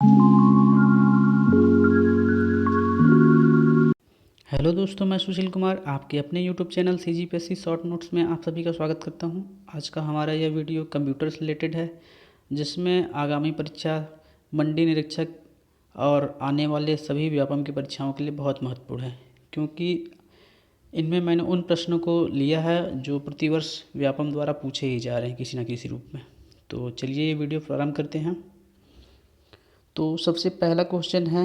Hello दोस्तों, मैं सुशील कुमार आपके अपने YouTube channel CGPSC short notes में आप सभी का स्वागत करता हूं। आज का हमारा यह वीडियो कंप्यूटर से रिलेटेड है, जिसमें आगामी परीक्षा, मंडी निरीक्षक और आने वाले सभी व्यापम की परीक्षाओं के लिए बहुत महत्वपूर्ण है, क्योंकि इनमें मैंने उन प्रश्नों को लिया है जो प्रतिवर्ष व्यापम द्वारा पूछे ही जा रहे हैं किसी न किसी रूप में। तो चलिए ये वीडियो प्रारंभ करते हैं। तो सबसे पहला क्वेश्चन है,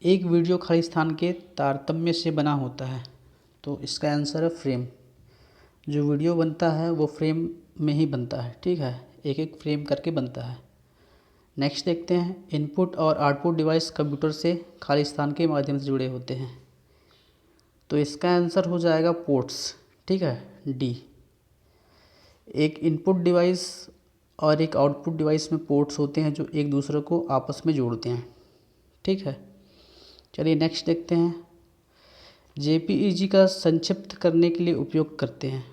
एक वीडियो खाली स्थान के तारतम्य से बना होता है। तो इसका आंसर है फ्रेम। जो वीडियो बनता है वो फ्रेम में ही बनता है, ठीक है, एक एक फ्रेम करके बनता है। नेक्स्ट देखते हैं, इनपुट और आउटपुट डिवाइस कंप्यूटर से खाली स्थान के माध्यम से जुड़े होते हैं। तो इसका आंसर हो जाएगा पोर्ट्स, ठीक है, डी। एक इनपुट डिवाइस और एक आउटपुट डिवाइस में पोर्ट्स होते हैं जो एक दूसरे को आपस में जोड़ते हैं, ठीक है। चलिए नेक्स्ट देखते हैं, JPEG का संक्षिप्त करने के लिए उपयोग करते हैं।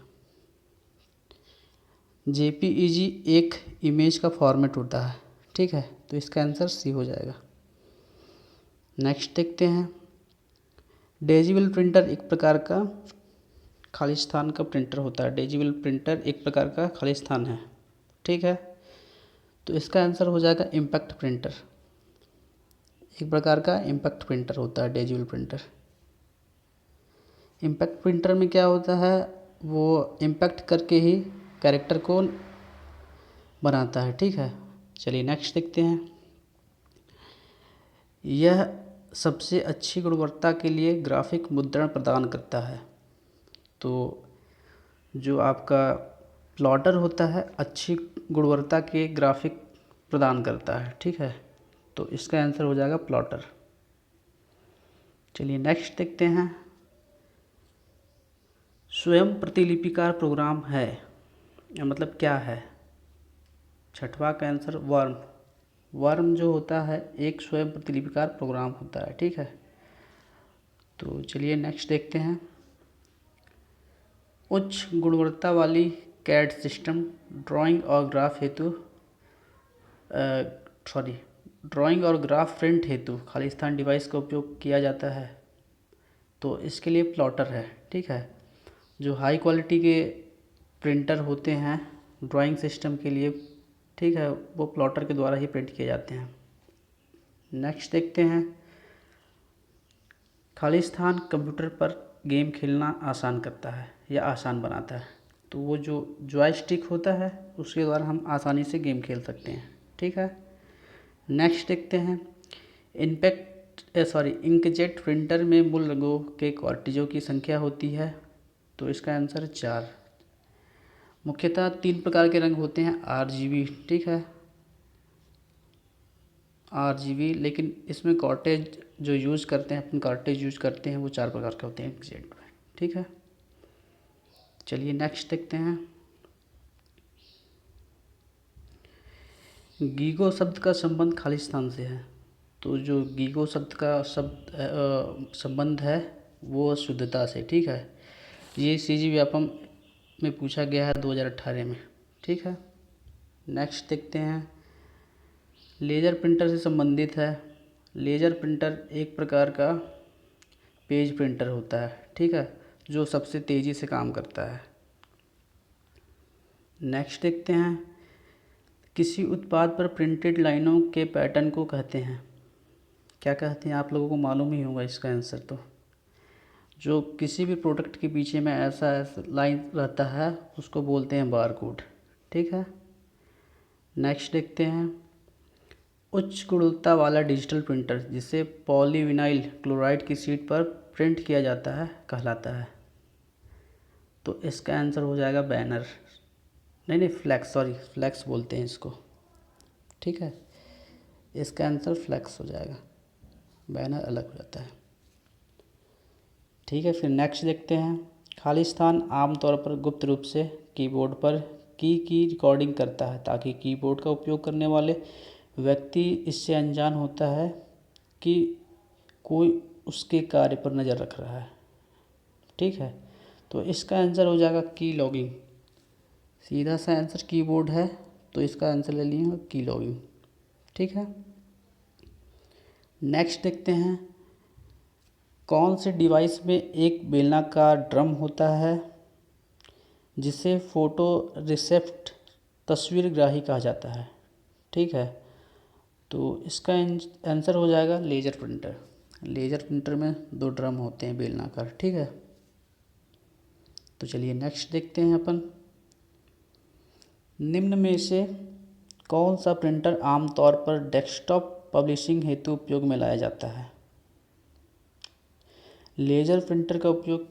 JPEG एक इमेज का फॉर्मेट होता है, ठीक है, तो इसका आंसर सी हो जाएगा। नेक्स्ट देखते हैं, डिजिटल प्रिंटर एक प्रकार का खाली स्थान का प्रिंटर होता है। डिजिटल प्रिंटर एक प्रकार का खाली स्थान है, ठीक है, तो इसका आंसर हो जाएगा इम्पैक्ट प्रिंटर। एक प्रकार का इम्पैक्ट प्रिंटर होता है डिजिटल प्रिंटर। इम्पैक्ट प्रिंटर में क्या होता है, वो इम्पैक्ट करके ही कैरेक्टर को बनाता है, ठीक है। चलिए नेक्स्ट देखते हैं, यह सबसे अच्छी गुणवत्ता के लिए ग्राफिक मुद्रण प्रदान करता है। तो जो आपका प्लॉटर होता है अच्छी गुणवत्ता के ग्राफिक प्रदान करता है, ठीक है, तो इसका आंसर हो जाएगा प्लॉटर। चलिए नेक्स्ट देखते हैं, स्वयं प्रतिलिपिकार प्रोग्राम है, मतलब क्या है। छठवां का आंसर वर्म। वर्म जो होता है एक स्वयं प्रतिलिपिकार प्रोग्राम होता है, ठीक है। तो चलिए नेक्स्ट देखते हैं, उच्च गुणवत्ता वाली कैड सिस्टम ड्राइंग और ग्राफ हेतु ड्राइंग और ग्राफ प्रिंट हेतु खाली स्थान डिवाइस का उपयोग किया जाता है। तो इसके लिए प्लॉटर है, ठीक है। जो हाई क्वालिटी के प्रिंटर होते हैं ड्राइंग सिस्टम के लिए, ठीक है, वो प्लॉटर के द्वारा ही प्रिंट किए जाते हैं। नेक्स्ट देखते हैं, खाली स्थान कंप्यूटर पर गेम खेलना आसान करता है या आसान बनाता है। तो वो जो जॉयस्टिक होता है उसके द्वारा हम आसानी से गेम खेल सकते हैं, ठीक है। नेक्स्ट देखते हैं, इंकजेट प्रिंटर में मूल रंगों के कार्ट्रिजों की संख्या होती है। तो इसका आंसर 4। मुख्यतः 3 प्रकार के रंग होते हैं, RGB, ठीक है, RGB, लेकिन इसमें कार्ट्रिज जो यूज़ करते हैं, अपन कार्ट्रिज यूज़ करते हैं वो 4 प्रकार के होते हैं इंकजेट में, ठीक है। चलिए नेक्स्ट देखते हैं, गीगो शब्द का संबंध खाली स्थान से है। तो जो गीगो शब्द का संबंध है वो शुद्धता से, ठीक है। ये CG व्यापम में पूछा गया है 2018 में, ठीक है। नेक्स्ट देखते हैं, लेज़र प्रिंटर से संबंधित है। लेज़र प्रिंटर एक प्रकार का पेज प्रिंटर होता है, ठीक है, जो सबसे तेज़ी से काम करता है। नेक्स्ट देखते हैं, किसी उत्पाद पर प्रिंटेड लाइनों के पैटर्न को कहते हैं, क्या कहते हैं, आप लोगों को मालूम ही होगा इसका आंसर। तो जो किसी भी प्रोडक्ट के पीछे में ऐसा लाइन रहता है उसको बोलते हैं बारकोड, ठीक है। नेक्स्ट देखते हैं, उच्च गुणवत्ता वाला डिजिटल प्रिंटर जिसे पॉलीविनाइल क्लोराइड की शीट पर प्रिंट किया जाता है कहलाता है। तो इसका आंसर हो जाएगा बैनर, नहीं फ्लैक्स, फ्लैक्स बोलते हैं इसको, ठीक है। इसका आंसर फ्लैक्स हो जाएगा, बैनर अलग हो जाता है, ठीक है। फिर नेक्स्ट देखते हैं, खाली स्थान आमतौर पर गुप्त रूप से कीबोर्ड पर की रिकॉर्डिंग करता है ताकि कीबोर्ड का उपयोग करने वाले व्यक्ति इससे अनजान होता है कि कोई उसके कार्य पर नज़र रख रहा है, ठीक है। तो इसका आंसर हो जाएगा की लॉगिंग। सीधा सा आंसर कीबोर्ड है, तो इसका आंसर ले लिए की लॉगिंग, ठीक है। नेक्स्ट देखते हैं, कौन से डिवाइस में एक बेलनाकार ड्रम होता है जिसे फोटो रिसेप्ट तस्वीरग्राही कहा जाता है। ठीक है, तो इसका आंसर हो जाएगा लेज़र प्रिंटर। लेज़र प्रिंटर में दो ड्रम होते हैं बेलनाकार। ठीक है, तो चलिए नेक्स्ट देखते हैं अपन, निम्न में से कौन सा प्रिंटर आमतौर पर डेस्कटॉप पब्लिशिंग हेतु उपयोग में लाया जाता है। लेज़र प्रिंटर का उपयोग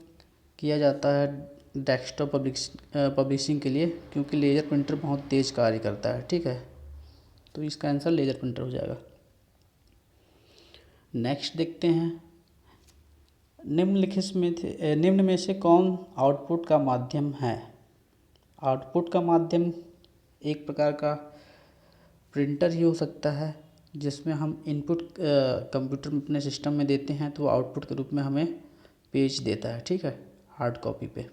किया जाता है डेस्कटॉप पब्लिशिंग के लिए, क्योंकि लेज़र प्रिंटर बहुत तेज़ कार्य करता है। ठीक है, तो इसका आंसर लेज़र प्रिंटर हो जाएगा। नेक्स्ट देखते हैं, निम्न में से कौन आउटपुट का माध्यम है। आउटपुट का माध्यम एक प्रकार का प्रिंटर ही हो सकता है, जिसमें हम इनपुट कंप्यूटर में अपने सिस्टम में देते हैं तो आउटपुट के रूप में हमें पेज देता है। ठीक है, हार्ड कॉपी पे।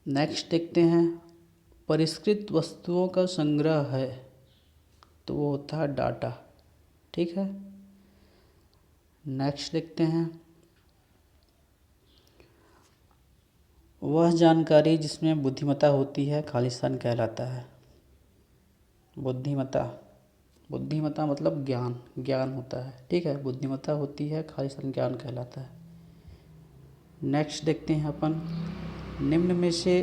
नेक्स्ट देखते हैं, परिष्कृत वस्तुओं का संग्रह है तो वो होता है डाटा। ठीक है, नेक्स्ट देखते हैं, वह जानकारी जिसमें बुद्धिमत्ता होती है खालिस्तान कहलाता है। बुद्धिमत्ता मतलब ज्ञान होता है। ठीक है, बुद्धिमत्ता होती है, खालिस्तान ज्ञान कहलाता है। नेक्स्ट देखते हैं अपन, निम्न में से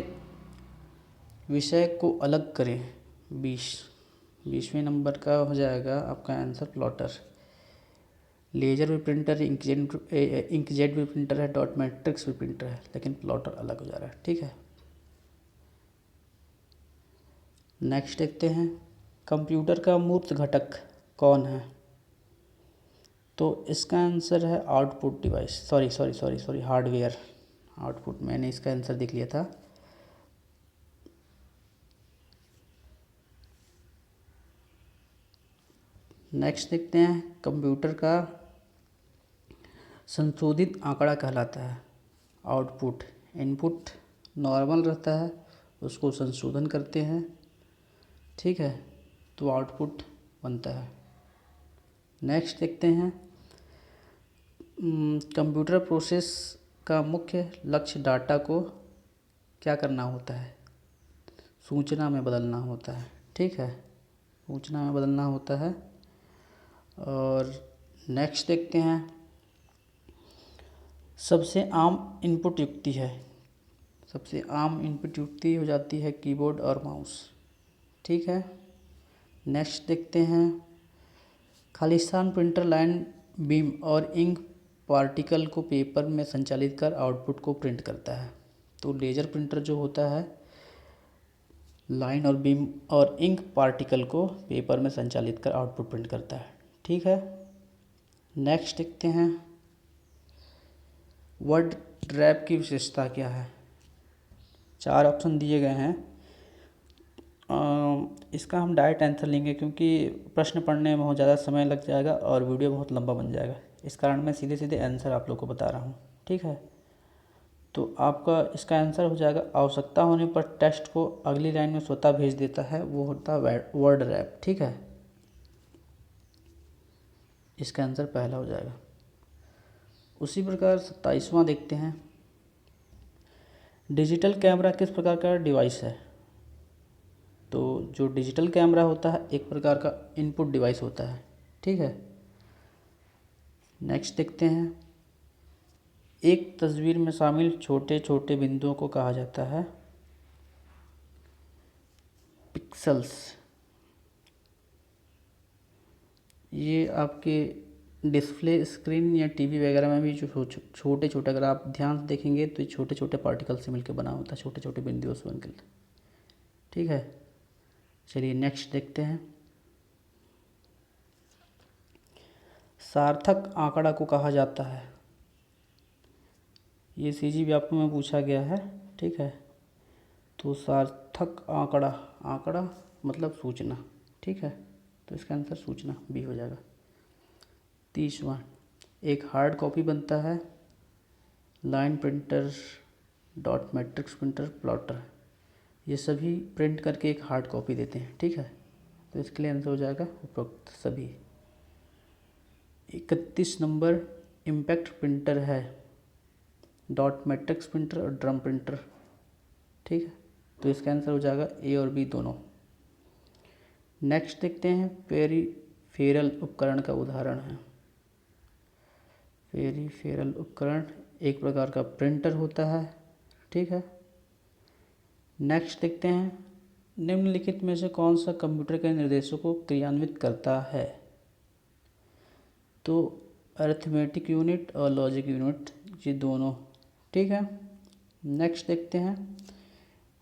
विषय को अलग करें। 20वें नंबर का हो जाएगा आपका आंसर प्लॉटर। लेजर भी प्रिंटर है, इंकजेट भी प्रिंटर है, डॉट मैट्रिक्स भी प्रिंटर है, लेकिन प्लॉटर अलग हो जा रहा है। ठीक है, नेक्स्ट देखते हैं, कंप्यूटर का मूर्त घटक कौन है। तो इसका आंसर है output device, sorry hardware. Output, मैंने इसका आंसर देख लिया था। नेक्स्ट देखते हैं, कंप्यूटर का संशोधित आंकड़ा कहलाता है आउटपुट। इनपुट नॉर्मल रहता है, उसको संशोधन करते हैं। ठीक है, तो आउटपुट बनता है। नेक्स्ट देखते हैं, कंप्यूटर प्रोसेस का मुख्य लक्ष्य डाटा को क्या करना होता है, सूचना में बदलना होता है। ठीक है, सूचना में बदलना होता है। और नेक्स्ट देखते हैं, सबसे आम इनपुट युक्ति हो जाती है कीबोर्ड और माउस। ठीक है, नेक्स्ट देखते हैं, खालिस्तान प्रिंटर लाइन बीम और इंक पार्टिकल को पेपर में संचालित कर आउटपुट को प्रिंट करता है। तो लेजर प्रिंटर जो होता है लाइन और बीम और इंक पार्टिकल को पेपर में संचालित कर आउटपुट प्रिंट करता है। ठीक है, नेक्स्ट देखते हैं, वर्ड ड्रैप की विशेषता क्या है। 4 ऑप्शन दिए गए हैं। इसका हम डायरेक्ट आंसर लेंगे, क्योंकि प्रश्न पढ़ने में बहुत ज़्यादा समय लग जाएगा और वीडियो बहुत लंबा बन जाएगा। इस कारण मैं सीधे सीधे आंसर आप लोग को बता रहा हूँ। ठीक है, तो आपका इसका आंसर हो जाएगा, आवश्यकता होने पर टेक्स्ट को अगली लाइन में स्वतः भेज देता है, वो होता है वर्ड रैप। ठीक है, इसका आंसर पहला हो जाएगा। उसी प्रकार 27वां देखते हैं, डिजिटल कैमरा किस प्रकार का डिवाइस है। तो जो डिजिटल कैमरा होता है एक प्रकार का इनपुट डिवाइस होता है। ठीक है, नेक्स्ट देखते हैं, एक तस्वीर में शामिल छोटे छोटे बिंदुओं को कहा जाता है पिक्सेल्स। ये आपके डिस्प्ले स्क्रीन या टीवी वगैरह में भी जो छोटे छोटे, अगर आप ध्यान से देखेंगे तो ये छोटे छोटे पार्टिकल से मिलकर बना होता है, छोटे छोटे बिंदुओं से बनकर। ठीक है, चलिए नेक्स्ट देखते हैं, सार्थक आंकड़ा को कहा जाता है। ये सीजी व्यापक में पूछा गया है। ठीक है, तो सार्थक आंकड़ा मतलब सूचना। ठीक है, तो इसका आंसर सूचना बी हो जाएगा। 30वां, एक हार्ड कॉपी बनता है line printer, dot matrix printer, plotter, ये सभी प्रिंट करके एक हार्ड कॉपी देते हैं। ठीक है, तो इसके लिए आंसर हो जाएगा उपरोक्त सभी। 31 नंबर इम्पैक्ट प्रिंटर है, डॉट मैट्रिक्स प्रिंटर और ड्रम प्रिंटर। ठीक है, तो इसका आंसर हो जाएगा ए और बी दोनों। नेक्स्ट देखते हैं, पेरीफेरल उपकरण का उदाहरण है। पेरीफेरल उपकरण एक प्रकार का प्रिंटर होता है। ठीक है, नेक्स्ट देखते हैं, निम्नलिखित में से कौन सा कंप्यूटर के निर्देशों को क्रियान्वित करता है। तो अरिथमेटिक यूनिट और लॉजिक यूनिट, ये दोनों। ठीक है, नेक्स्ट देखते हैं,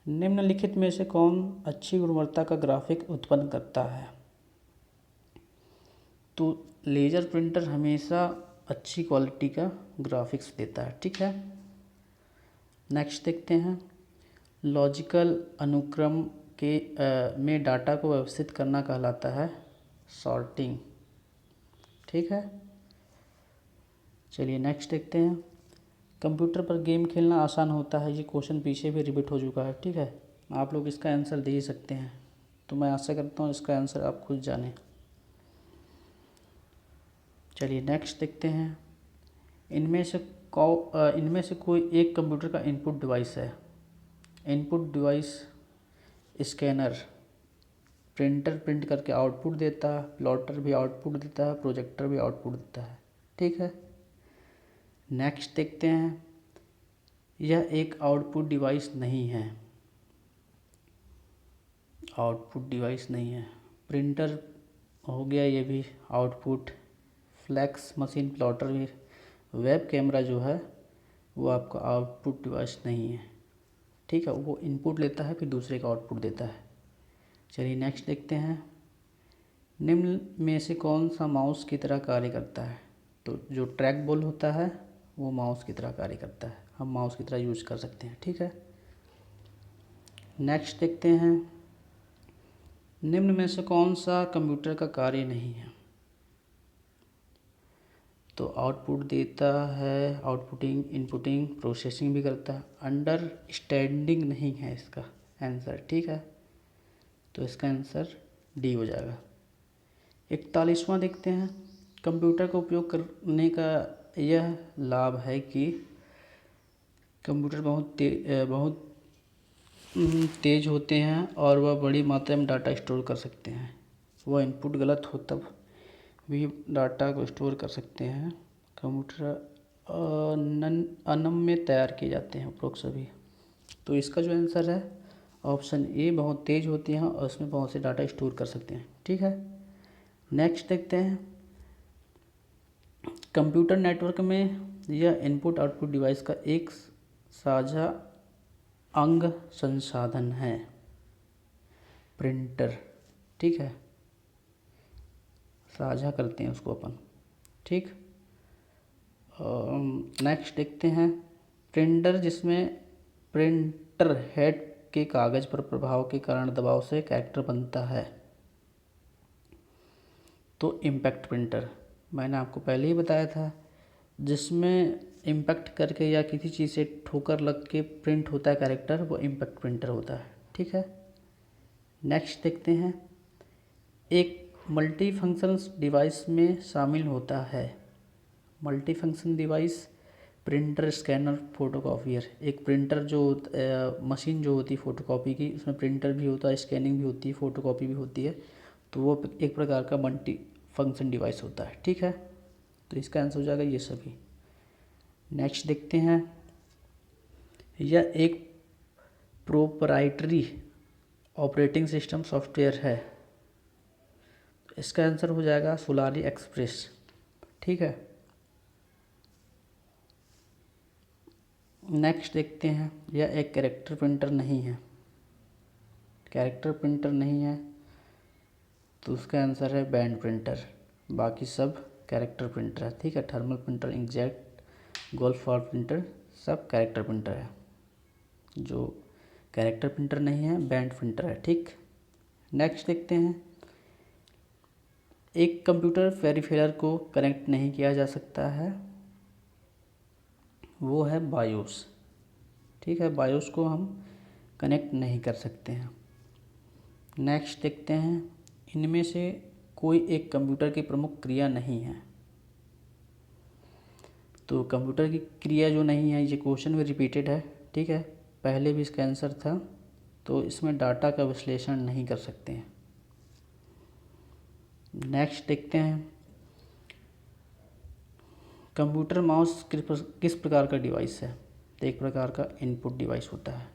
निम्नलिखित में से कौन अच्छी गुणवत्ता का ग्राफिक उत्पन्न करता है। तो लेज़र प्रिंटर हमेशा अच्छी क्वालिटी का ग्राफिक्स देता है। ठीक है, नेक्स्ट देखते हैं, लॉजिकल अनुक्रम के में डाटा को व्यवस्थित करना कहलाता है सॉर्टिंग। ठीक है, चलिए नेक्स्ट देखते हैं, कंप्यूटर पर गेम खेलना आसान होता है। ये क्वेश्चन पीछे भी रिपीट हो चुका है। ठीक है, आप लोग इसका आंसर दे ही सकते हैं, तो मैं आशा करता हूँ इसका आंसर आप खुद जानें। चलिए नेक्स्ट देखते हैं, इनमें से कोई एक कंप्यूटर का इनपुट डिवाइस है। Input device scanner, printer print करके आउटपुट देता है, प्लॉटर भी आउटपुट देता है, प्रोजेक्टर भी आउटपुट देता है। ठीक है, नेक्स्ट देखते हैं, यह एक आउटपुट डिवाइस नहीं है। आउटपुट डिवाइस नहीं है, प्रिंटर हो गया ये भी आउटपुट, फ्लैक्स मशीन, प्लॉटर भी। वेब कैमरा जो है वो आपका आउटपुट डिवाइस नहीं है। ठीक है, वो इनपुट लेता है फिर दूसरे का आउटपुट देता है। चलिए नेक्स्ट देखते हैं, निम्न में से कौन सा माउस की तरह कार्य करता है। तो जो ट्रैक बॉल होता है वो माउस की तरह कार्य करता है, हम माउस की तरह यूज कर सकते हैं। ठीक है, नेक्स्ट देखते हैं, निम्न में से कौन सा कंप्यूटर का कार्य नहीं है। तो आउटपुट देता है, आउटपुटिंग, इनपुटिंग, प्रोसेसिंग भी करता है। अंडरस्टैंडिंग नहीं है इसका आंसर। ठीक है, तो इसका आंसर डी हो जाएगा। 41वां देखते हैं, कंप्यूटर का उपयोग करने का यह लाभ है कि कंप्यूटर बहुत तेज़ होते हैं और वह बड़ी मात्रा में डाटा स्टोर कर सकते हैं। वह इनपुट गलत हो तब भी डाटा को स्टोर कर सकते हैं। कंप्यूटर अनम्य तैयार किए जाते हैं उपरोक्त सभी। तो इसका जो आंसर है ऑप्शन ए, बहुत तेज़ होती हैं और उसमें बहुत से डाटा स्टोर कर सकते हैं। ठीक है, नेक्स्ट देखते हैं, कंप्यूटर नेटवर्क में यह इनपुट आउटपुट डिवाइस का एक साझा अंग संसाधन है, प्रिंटर। ठीक है, साझा करते हैं उसको अपन। ठीक, नेक्स्ट देखते हैं, प्रिंटर जिसमें प्रिंटर हेड के कागज़ पर प्रभाव के कारण दबाव से कैरेक्टर बनता है। तो इम्पैक्ट प्रिंटर, मैंने आपको पहले ही बताया था, जिसमें इम्पैक्ट करके या किसी चीज़ से ठोकर लग के प्रिंट होता है कैरेक्टर, वो इम्पैक्ट प्रिंटर होता है। ठीक है, नेक्स्ट देखते हैं, एक मल्टी फंक्शन डिवाइस में शामिल होता है। Multi function device, printer, scanner, photocopier. एक प्रिंटर जो मशीन जो होती है फ़ोटोकॉपी की, उसमें प्रिंटर भी होता है, स्कैनिंग भी होती है, फ़ोटोकॉपी भी होती है। तो वो एक प्रकार का मल्टी फंक्शन डिवाइस होता है। ठीक है, तो इसका आंसर हो जाएगा ये सभी। नेक्स्ट देखते हैं, यह एक प्रोपराइटरी ऑपरेटिंग सिस्टम सॉफ्टवेयर है। इसका आंसर हो जाएगा सोलारी एक्सप्रेस। ठीक है, नेक्स्ट देखते हैं, यह एक कैरेक्टर प्रिंटर नहीं है। कैरेक्टर प्रिंटर नहीं है तो उसका आंसर है बैंड प्रिंटर। बाकी सब कैरेक्टर प्रिंटर है। ठीक है, thermal printer, inkjet, golf for printer सब कैरेक्टर प्रिंटर है। जो कैरेक्टर प्रिंटर नहीं है बैंड प्रिंटर है। ठीक, नेक्स्ट देखते हैं, एक कंप्यूटर पेरिफेरल को कनेक्ट नहीं किया जा सकता है, वो है बायोस। ठीक है, बायोस को हम कनेक्ट नहीं कर सकते हैं। नेक्स्ट देखते हैं, इनमें से कोई एक कंप्यूटर की प्रमुख क्रिया नहीं है। तो कंप्यूटर की क्रिया जो नहीं है, ये क्वेश्चन भी रिपीटेड है, ठीक है, पहले भी इसका आंसर था, तो इसमें डाटा का विश्लेषण नहीं कर सकते हैं। नेक्स्ट देखते हैं, कंप्यूटर माउस किस प्रकार का डिवाइस है। तो एक प्रकार का इनपुट डिवाइस होता है,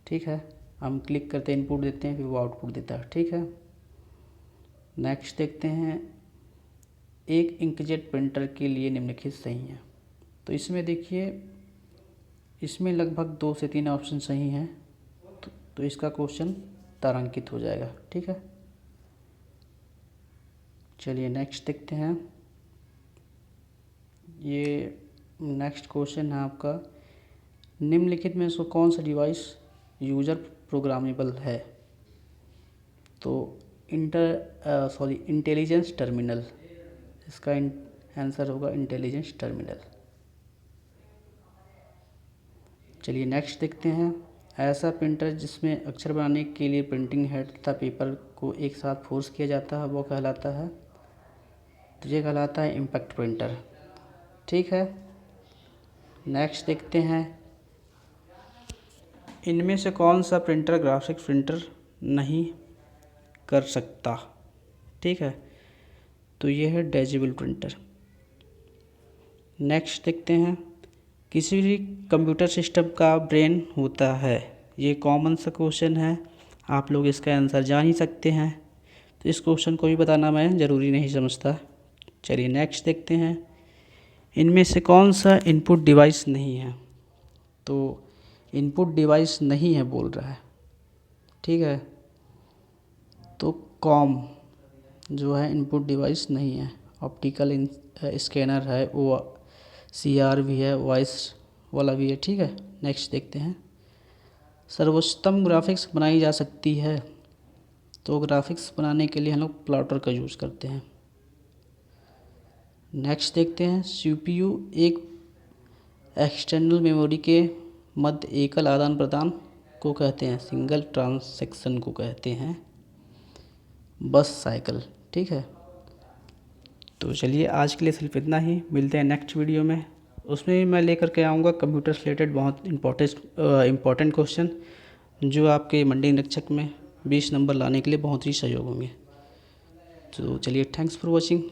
ठीक है, हम क्लिक करते हैं, इनपुट देते हैं, फिर वो आउटपुट देता है, ठीक है। नेक्स्ट देखते हैं, एक इंकजेट प्रिंटर के लिए निम्नलिखित सही है। तो इसमें देखिए, इसमें लगभग 2 से 3 ऑप्शन सही हैं, तो इसका क्वेश्चन तारांकित हो जाएगा, ठीक है। चलिए नेक्स्ट देखते हैं, ये नेक्स्ट क्वेश्चन है आपका, निम्नलिखित में से कौन सा डिवाइस यूज़र प्रोग्रामेबल है। तो इंटेलिजेंस टर्मिनल, इसका आंसर होगा इंटेलिजेंस टर्मिनल। चलिए नेक्स्ट देखते हैं, ऐसा प्रिंटर जिसमें अक्षर बनाने के लिए प्रिंटिंग हेड तथा पेपर को एक साथ फोर्स किया जाता है, वो कहलाता है, तो ये कहलाता है इम्पैक्ट प्रिंटर, ठीक है। नेक्स्ट देखते हैं, इनमें से कौन सा प्रिंटर ग्राफिक्स प्रिंटर नहीं कर सकता, ठीक है, तो ये है डिजिटल प्रिंटर। नेक्स्ट देखते हैं, किसी भी कंप्यूटर सिस्टम का ब्रेन होता है, ये कॉमन सा क्वेश्चन है, आप लोग इसका आंसर जान ही सकते हैं, तो इस क्वेश्चन को भी बताना मैं ज़रूरी नहीं समझता। चलिए नेक्स्ट देखते हैं, इनमें से कौन सा इनपुट डिवाइस नहीं है। तो इनपुट डिवाइस नहीं है बोल रहा है, ठीक है, तो कॉम जो है इनपुट डिवाइस नहीं है, ऑप्टिकल स्कैनर है, वो CR भी है, वॉइस वाला भी है, ठीक है। नेक्स्ट देखते हैं, सर्वोत्तम ग्राफिक्स बनाई जा सकती है, तो ग्राफिक्स बनाने के लिए हम लोग प्लॉटर का यूज़ करते हैं। नेक्स्ट देखते हैं, CPU एक एक्सटर्नल मेमोरी के मध्य एकल आदान प्रदान को कहते हैं, सिंगल ट्रांसैक्शन को कहते हैं बस साइकिल, ठीक है। तो चलिए आज के लिए सिर्फ इतना ही, मिलते हैं नेक्स्ट वीडियो में, उसमें भी मैं लेकर के आऊँगा कंप्यूटर से रिलेटेड बहुत इम्पोर्टेंट क्वेश्चन, जो आपके मंडी निरीक्षक में 20 नंबर लाने के लिए बहुत ही सहयोग होंगे। तो चलिए, थैंक्स फॉर वॉचिंग।